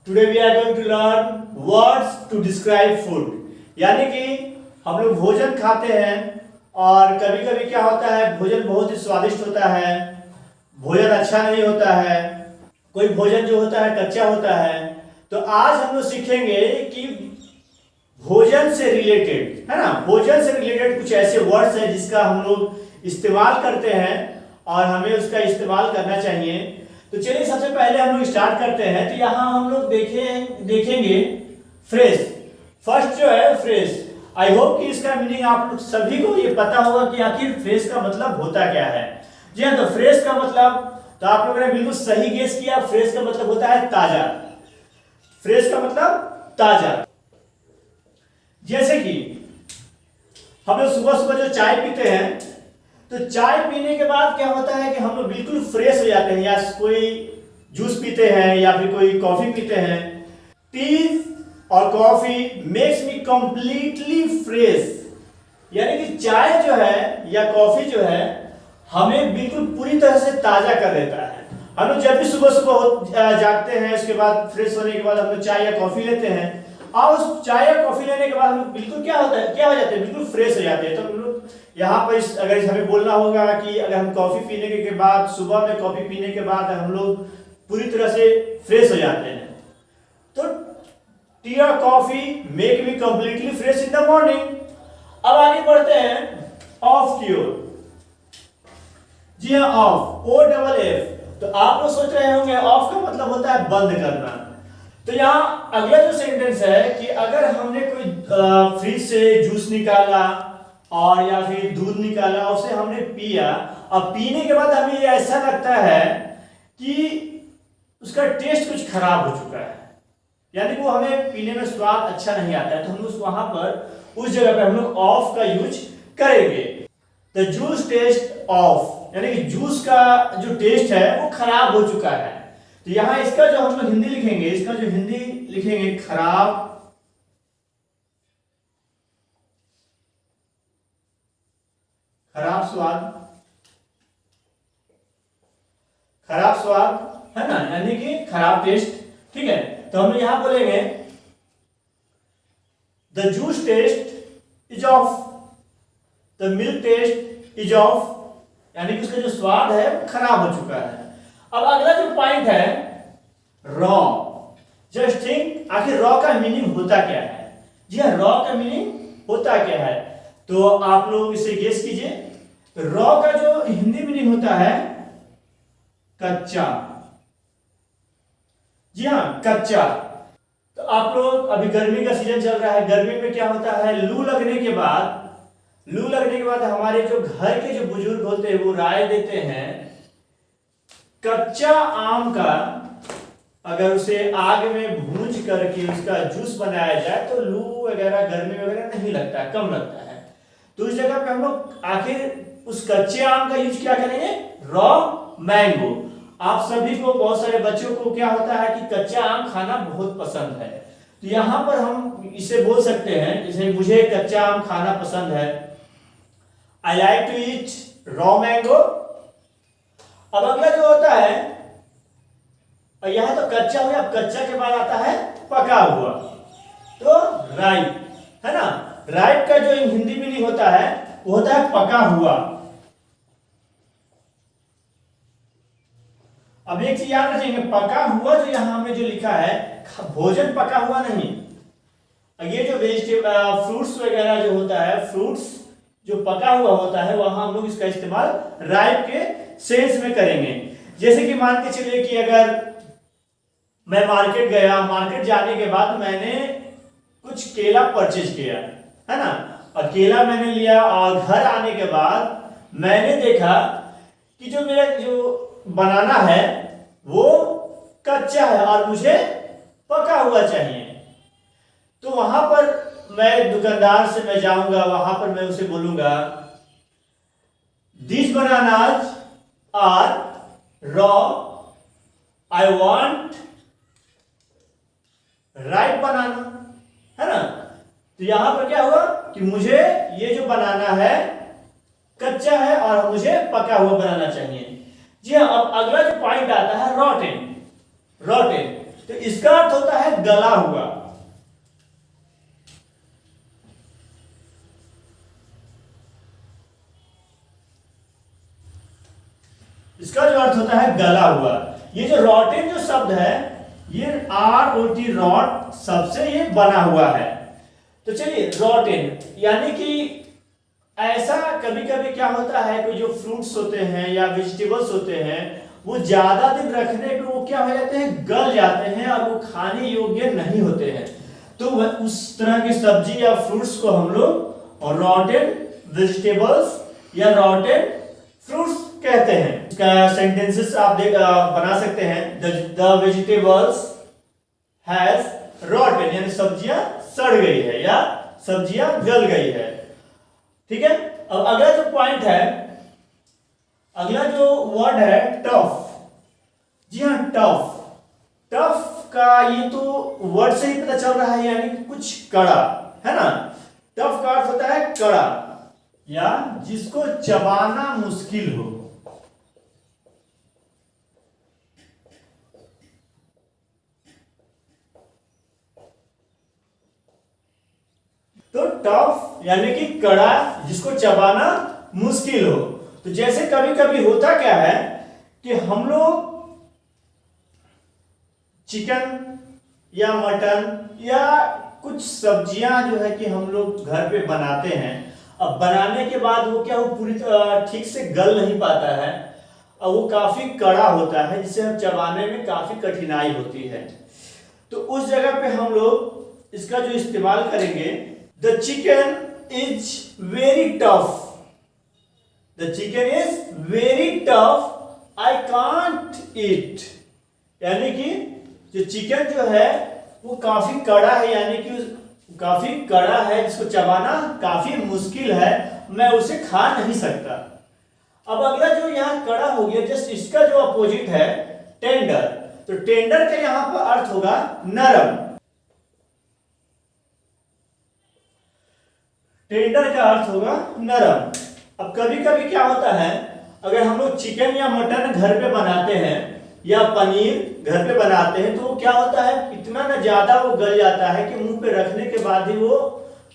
Today we are going to learn words to describe food. यानी कि हम लोग भोजन खाते हैं और कभी कभी क्या होता है, भोजन बहुत ही स्वादिष्ट होता है, भोजन अच्छा नहीं होता है, कोई भोजन जो होता है कच्चा होता है। तो आज हम लोग सीखेंगे कि भोजन से रिलेटेड, है ना, भोजन से रिलेटेड कुछ ऐसे वर्ड्स हैं जिसका हम लोग इस्तेमाल करते हैं और हमें उसका इस्तेमाल करना चाहिए। तो चलिए सबसे पहले हम लोग स्टार्ट करते हैं। तो यहाँ हम लोग देखेंगे फ्रेश। फर्स्ट जो है फ्रेश। आई होप कि इसका मीनिंग आप लोग सभी को ये पता होगा कि आखिर फ्रेश का मतलब होता क्या है। जी हाँ, तो फ्रेश का मतलब, तो आप लोगों ने बिल्कुल सही गेस किया। फ्रेश का मतलब होता है ताजा। फ्रेश का मतलब ताजा। जैसे कि हम लोग सुबह सुबह जो चाय पीते हैं, तो चाय पीने के बाद क्या होता है कि हम लोग बिल्कुल फ्रेश हो जाते हैं। या कोई जूस पीते हैं या फिर कोई कॉफी पीते हैं। टी और coffee makes me completely fresh. यानी कि चाय जो है या कॉफी जो है हमें बिल्कुल पूरी तरह से ताजा कर देता है। हम लोग जब भी सुबह सुबह जागते हैं, उसके बाद फ्रेश होने के बाद हम लोग चाय या कॉफी लेते हैं और उस चाय या कॉफी लेने के बाद हम लोग बिल्कुल क्या हो जाते हैं, बिल्कुल फ्रेश हो जाते हैं। तो हम लोग यहाँ पर अगर हमें बोलना होगा कि अगर हम कॉफी पीने के बाद, सुबह में कॉफी पीने के बाद हम लोग पूरी तरह से फ्रेश हो जाते हैं, तो टी और coffee make me completely fresh in the morning. अब आगे बढ़ते हैं ऑफ की ओर। जी हाँ, ऑफ, ओ डबल एफ। तो आप लोग सोच रहे होंगे ऑफ का मतलब होता है बंद करना। तो यहाँ अगला जो सेंटेंस है कि अगर हमने कोई फ्रिज से जूस निकाला और या फिर दूध निकाला, उसे हमने पिया, अब पीने के बाद हमें ऐसा लगता है कि उसका टेस्ट कुछ खराब हो चुका है, यानी कि वो हमें पीने में स्वाद अच्छा नहीं आता है, तो हम लोग वहां पर उस जगह पे हम लोग ऑफ का यूज करेंगे। द जूस टेस्ट ऑफ, यानी कि जूस का जो टेस्ट है वो खराब हो चुका है। तो यहाँ इसका जो हम लोग हिंदी लिखेंगे, इसका जो हिंदी लिखेंगे खराब स्वाद, खराब स्वाद, है ना, यानी कि खराब टेस्ट। ठीक है, तो हम यहां बोलेंगे the juice taste is off, the milk taste is off, यानी कि उसका जो स्वाद है वो खराब हो चुका है। अब अगला जो पॉइंट है रॉ। जस्ट थिंक, आखिर रॉ का मीनिंग होता क्या है। जी हाँ, रॉ का मीनिंग होता क्या है, तो आप लोग इसे गेस कीजिए। तो रॉ का जो हिंदी मीनिंग होता है कच्चा। जी हाँ, कच्चा। तो आप लोग, अभी गर्मी का सीजन चल रहा है, गर्मी में क्या होता है, लू लगने के बाद हमारे जो घर के जो बुजुर्ग होते हैं वो राय देते हैं कच्चा आम का अगर उसे आग में भूंज करके उसका जूस बनाया जाए तो लू वगैरह, गर्मी वगैरह नहीं लगता है, कम लगता है। तो उस जगह पे हम लोग आखिर उस कच्चे आम का यूज क्या करेंगे, रॉ मैंगो। आप सभी को, बहुत सारे बच्चों को क्या होता है कि कच्चा आम खाना बहुत पसंद है, तो यहां पर हम इसे बोल सकते हैं, जैसे मुझे कच्चा आम खाना पसंद है, I like to eat raw mango. अब अगला जो होता है, और यहां तो कच्चा हो गया, अब कच्चा के बाद आता है पका हुआ, तो राइप, है ना। राइप का जो हिंदी मीनिंग होता है वो होता है पका हुआ। अब एक चीज याद रखेंगे, पका हुआ जो यहां हमने जो लिखा है, भोजन पका हुआ नहीं। ये जो वेजिटेबल फ्रूट्स वगैरह जो होता है, फ्रूट्स जो पका हुआ होता है, वहां हम लोग इसका इस्तेमाल राइप के सेंस में करेंगे। जैसे कि मान के चलिए कि अगर मैं मार्केट गया, मार्केट जाने के बाद मैंने कुछ केला परचेज किया, है ना, और केला मैंने लिया और घर आने के बाद मैंने देखा कि जो मेरा जो बनाना है वो कच्चा है और मुझे पका हुआ चाहिए। तो वहां पर मैं दुकानदार से मैं जाऊंगा, वहां पर मैं उसे बोलूंगा this bananas are raw, I want ripe banana, है ना। तो यहां पर क्या हुआ कि मुझे ये जो बनाना है कच्चा है और मुझे पका हुआ बनाना चाहिए। जी हाँ, अब अगला जो पॉइंट आता है रॉटेन। रॉटेन तो इसका अर्थ होता है गला हुआ। इसका जो अर्थ होता है गला हुआ। ये जो रॉटेन जो शब्द है ये ROT रॉट सबसे ये बना हुआ है। तो चलिए रॉटेन यानी कि ऐसा कभी कभी क्या होता है कोई जो फ्रूट्स होते हैं या वेजिटेबल्स होते हैं वो ज्यादा दिन रखने पे वो क्या हो जाते हैं, गल जाते हैं और वो खाने योग्य नहीं होते हैं। तो उस तरह की सब्जी या फ्रूट्स को हम लोग रॉटेन वेजिटेबल्स या रॉटेन फ्रूट्स कहते हैं। इसका सेंटेंसेस आप बना सकते हैं। द वेजिटेबल्स हैज रॉटेन यानी सब्जियां सड़ गई है या सब्जियां गल गई है। ठीक है। अब अगला जो पॉइंट है, अगला जो वर्ड है टफ। जी हाँ, टफ। टफ का ये तो वर्ड से ही पता चल रहा है यानी कि कुछ कड़ा है ना। टफ का अर्थ होता है कड़ा या जिसको चबाना मुश्किल हो। तो टफ यानी कि कड़ा जिसको चबाना मुश्किल हो। तो जैसे कभी कभी होता क्या है कि हम लोग चिकन या मटन या कुछ सब्जियां जो है कि हम लोग घर पे बनाते हैं। अब बनाने के बाद वो क्या वो पूरी ठीक से गल नहीं पाता है और वो काफी कड़ा होता है जिसे हम चबाने में काफी कठिनाई होती है। तो उस जगह पे हम लोग इसका जो इस्तेमाल करेंगे, the chicken is very tough. The chicken is very tough, I can't eat. यानी कि जो चिकन जो है वो काफी कड़ा है यानी कि काफी कड़ा है जिसको चबाना काफी मुश्किल है, मैं उसे खा नहीं सकता। अब अगला जो यहाँ कड़ा हो गया जस्ट इसका जो अपोजिट है टेंडर। तो टेंडर का यहां पर अर्थ होगा नरम। टेंडर का अर्थ होगा नरम। अब कभी कभी क्या होता है अगर हम लोग चिकन या मटन घर पे बनाते हैं या पनीर घर पे बनाते हैं तो वो क्या होता है इतना ना ज्यादा वो गल जाता है कि मुंह पे रखने के बाद ही वो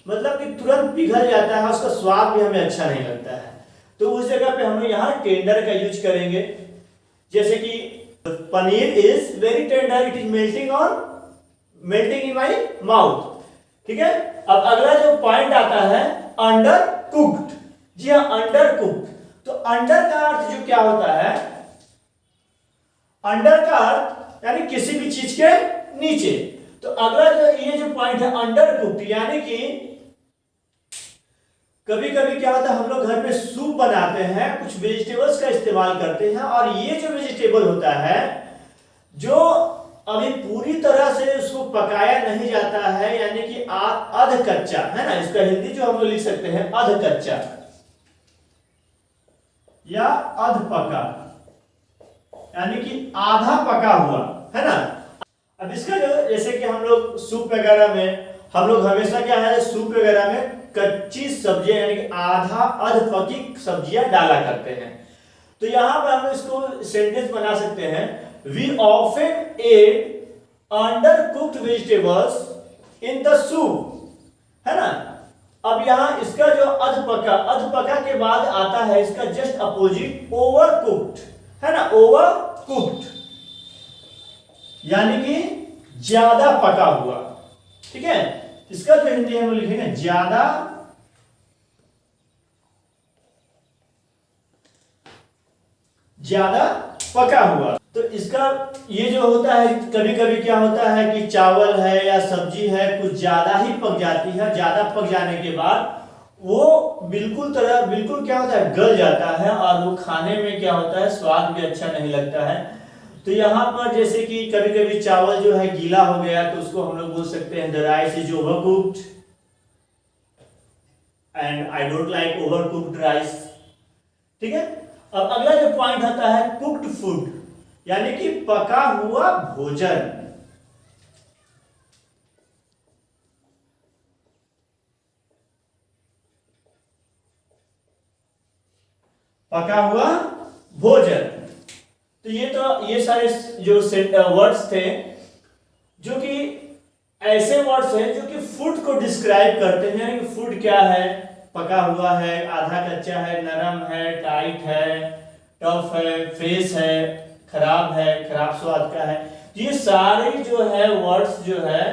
मतलब कि तुरंत पिघल जाता है, उसका स्वाद भी हमें अच्छा नहीं लगता है। तो उस जगह पे हम लोग यहाँ टेंडर का यूज करेंगे। जैसे कि paneer is very tender, it is melting in my mouth. ठीक है। अब अगला जो पॉइंट आता है अंडर कुक्ड। जी हाँ, अंडर कुक्ड। तो अंडर का अर्थ जो क्या होता है, अंडर का अर्थ यानी किसी भी चीज के नीचे। तो अगला जो ये जो पॉइंट है अंडर कुक्ड यानी कि कभी कभी क्या होता है हम लोग घर में सूप बनाते हैं, कुछ वेजिटेबल्स का इस्तेमाल करते हैं और ये जो वेजिटेबल होता है जो अभी पूरी तरह से उसको पकाया नहीं जाता है यानी कि अध कच्चा है ना। इसका हिंदी जो हम लोग लिख सकते हैं अध कच्चा या अध पका यानी कि आधा पका हुआ है ना। अब इसका जो जैसे कि हम लोग सूप वगैरह में हम लोग हमेशा क्या है सूप वगैरह में कच्ची सब्जियां यानी कि आधा अध पकी सब्जियां डाला करते हैं। तो यहां पर हम इसको सेंटेंस बना सकते हैं, we often add under cooked vegetables in the soup है ना। अब यहां इसका जो अध पका के बाद आता है इसका जस्ट अपोजिट ओवर कुक्ड है ना। ओवर कुक्ड यानी कि ज्यादा पका हुआ। ठीक है। इसका जो हिंदी हम लिखेंगे ज्यादा पका हुआ। तो इसका ये जो होता है कभी कभी क्या होता है कि चावल है या सब्जी है कुछ ज्यादा ही पक जाती है, ज्यादा पक जाने के बाद वो बिल्कुल क्या होता है गल जाता है और वो खाने में क्या होता है स्वाद भी अच्छा नहीं लगता है। तो यहाँ पर जैसे कि कभी कभी चावल जो है गीला हो गया तो उसको हम लोग बोल सकते हैं the rice is ओवरकुक्ड and I don't like ओवरकुक्ड rice. ठीक है। अब अगला जो पॉइंट आता है कुक्ड फूड यानी कि पका हुआ भोजन। पका हुआ भोजन। तो ये सारे जो वर्ड्स थे जो कि ऐसे वर्ड्स हैं जो कि फूड को डिस्क्राइब करते हैं, यानी कि फूड क्या है, पका हुआ है, आधा कच्चा है, नरम है, टाइट है, टफ है, फ्रेश है, खराब स्वाद का है। ये सारे जो है वर्ड्स जो है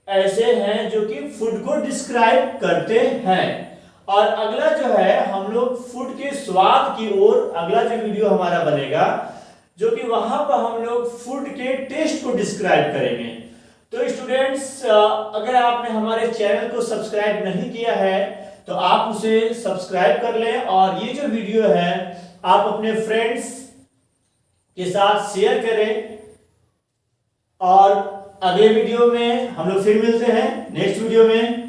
ऐसे हैं जो कि फूड को डिस्क्राइब करते हैं। और अगला जो है हम लोग फूड के स्वाद की ओर अगला जो वीडियो हमारा बनेगा, जो कि वहां पर हम लोग फूड के टेस्ट को डिस्क्राइब करेंगे। तो स्टूडेंट्स, अगर आपने हमारे चैनल को सब्सक्राइब नहीं किया है तो आप उसे सब्सक्राइब कर लें, और ये जो वीडियो है आप अपने फ्रेंड्स के साथ शेयर करें। और अगले वीडियो में हम लोग फिर मिलते हैं, नेक्स्ट वीडियो में।